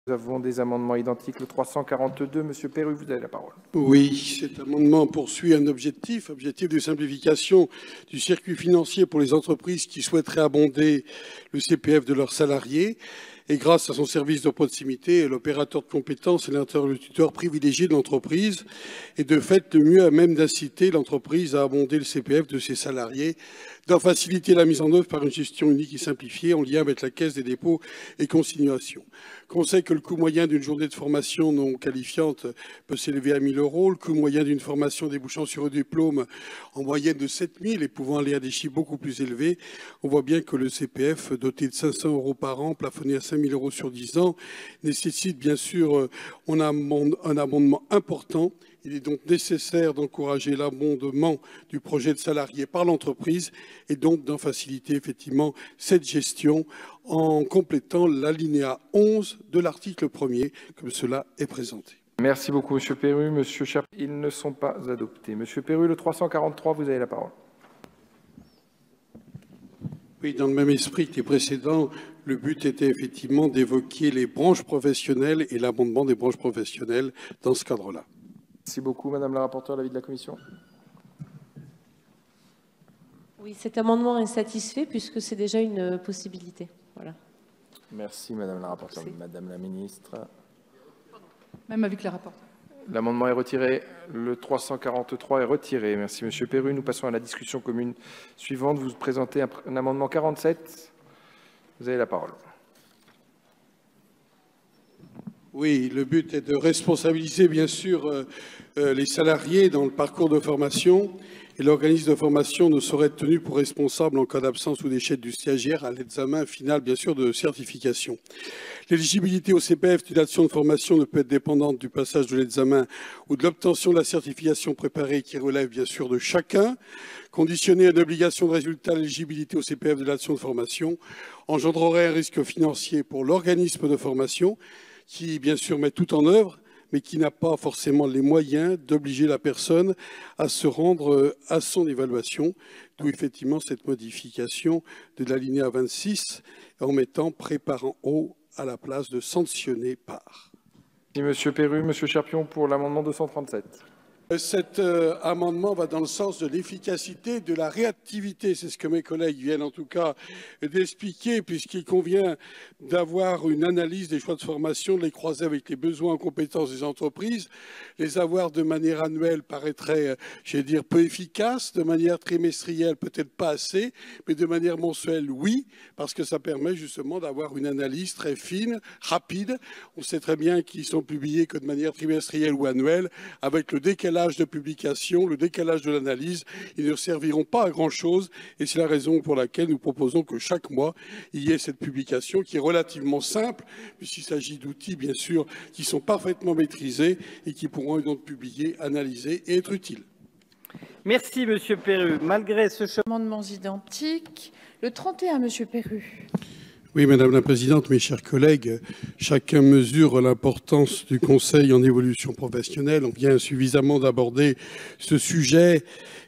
Nous avons des amendements identiques. Le 342, Monsieur Perru, vous avez la parole. Oui, cet amendement poursuit un objectif de simplification du circuit financier pour les entreprises qui souhaiteraient abonder le CPF de leurs salariés. Et grâce à son service de proximité, l'opérateur de compétences est l'interlocuteur privilégié de l'entreprise et de fait le mieux à même d'inciter l'entreprise à abonder le CPF de ses salariés, d'en faciliter la mise en œuvre par une gestion unique et simplifiée en lien avec la Caisse des dépôts et consignations. On sait que le coût moyen d'une journée de formation non qualifiante peut s'élever à 1 000 €, le coût moyen d'une formation débouchant sur un diplôme en moyenne de 7 000 et pouvant aller à des chiffres beaucoup plus élevés. On voit bien que le CPF, doté de 500 € par an, plafonné à 5 000 € sur 10 ans, nécessite bien sûr un abondement important. Il est donc nécessaire d'encourager l'abondement du projet de salarié par l'entreprise et donc d'en faciliter effectivement cette gestion en complétant l'alinéa 11 de l'article 1er, comme cela est présenté. Merci beaucoup, Monsieur Perru. Monsieur Chap, ils ne sont pas adoptés. Monsieur Perru, le 343, vous avez la parole. Oui, dans le même esprit que les précédents, le but était effectivement d'évoquer les branches professionnelles et l'abondement des branches professionnelles dans ce cadre-là. Merci beaucoup, Madame la rapporteure. L'avis de la Commission. Oui, cet amendement est satisfait puisque c'est déjà une possibilité. Voilà. Merci, Madame la rapporteure. Madame la ministre. Même avec la rapporteure. L'amendement est retiré. Le 343 est retiré. Merci, Monsieur Perru. Nous passons à la discussion commune suivante. Vous présentez un amendement 47. Vous avez la parole. Oui, le but est de responsabiliser bien sûr les salariés dans le parcours de formation et l'organisme de formation ne saurait être tenu pour responsable en cas d'absence ou d'échec du stagiaire à l'examen final bien sûr de certification. L'éligibilité au CPF d'une action de formation ne peut être dépendante du passage de l'examen ou de l'obtention de la certification préparée qui relève bien sûr de chacun. Conditionner à une obligation de résultat l'éligibilité au CPF de l'action de formation engendrerait un risque financier pour l'organisme de formation qui, bien sûr, met tout en œuvre, mais qui n'a pas forcément les moyens d'obliger la personne à se rendre à son évaluation, d'où effectivement cette modification de l'alinéa 26 en mettant préparant au à la place de sanctionner par. Merci, Monsieur Perru. Monsieur Cherpion pour l'amendement 237. Cet amendement va dans le sens de l'efficacité, de la réactivité. C'est ce que mes collègues viennent en tout cas d'expliquer, puisqu'il convient d'avoir une analyse des choix de formation, de les croiser avec les besoins en compétences des entreprises. Les avoir de manière annuelle paraîtrait, peu efficace. De manière trimestrielle, peut-être pas assez, mais de manière mensuelle, oui, parce que ça permet justement d'avoir une analyse très fine, rapide. On sait très bien qu'ils sont publiés que de manière trimestrielle ou annuelle, avec le décalage de publication, le décalage de l'analyse, ils ne serviront pas à grand-chose et c'est la raison pour laquelle nous proposons que chaque mois, il y ait cette publication qui est relativement simple, puisqu'il s'agit d'outils, bien sûr, qui sont parfaitement maîtrisés et qui pourront être donc publiés, analysés et être utiles. Merci, Monsieur Perru. Malgré ce Amendements identiques. Le 31, Monsieur Perru. Oui, Madame la Présidente, mes chers collègues, chacun mesure l'importance du Conseil en évolution professionnelle. On vient suffisamment d'aborder ce sujet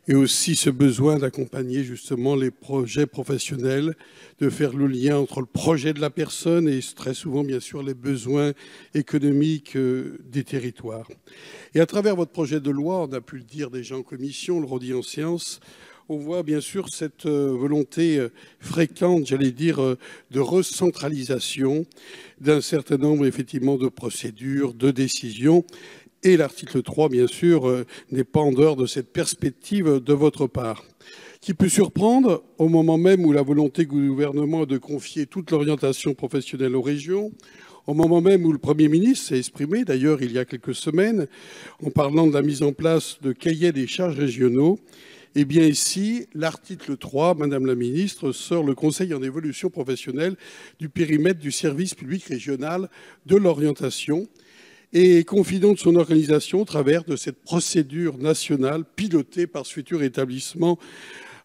et aussi ce besoin d'accompagner justement les projets professionnels, de faire le lien entre le projet de la personne et très souvent, bien sûr, les besoins économiques des territoires. Et à travers votre projet de loi, on a pu le dire déjà en commission, le redit en séance, on voit bien sûr cette volonté fréquente, de recentralisation d'un certain nombre effectivement de procédures, de décisions. Et l'article 3, bien sûr, n'est pas en dehors de cette perspective de votre part. Qui peut surprendre au moment même où la volonté du gouvernement est de confier toute l'orientation professionnelle aux régions, au moment même où le Premier ministre s'est exprimé, d'ailleurs il y a quelques semaines, en parlant de la mise en place de cahiers des charges régionaux. Eh bien ici, l'article 3, Madame la Ministre, sort le Conseil en évolution professionnelle du périmètre du service public régional de l'orientation et confie donc son organisation au travers de cette procédure nationale pilotée par ce futur établissement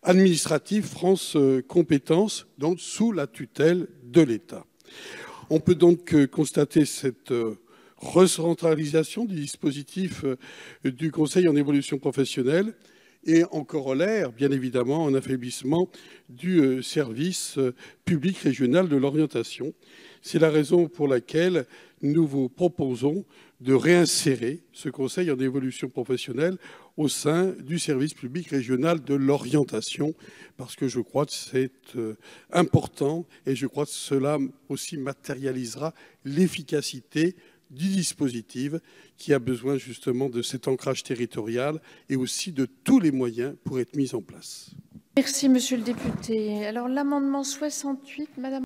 administratif France Compétences, donc sous la tutelle de l'État. On peut donc constater cette recentralisation du dispositif du Conseil en évolution professionnelle et en corollaire, bien évidemment, un affaiblissement du service public régional de l'orientation. C'est la raison pour laquelle nous vous proposons de réinsérer ce conseil en évolution professionnelle au sein du service public régional de l'orientation, parce que je crois que c'est important et je crois que cela aussi matérialisera l'efficacité du dispositif qui a besoin justement de cet ancrage territorial et aussi de tous les moyens pour être mis en place. Merci, monsieur le député. Alors, l'amendement 68, madame.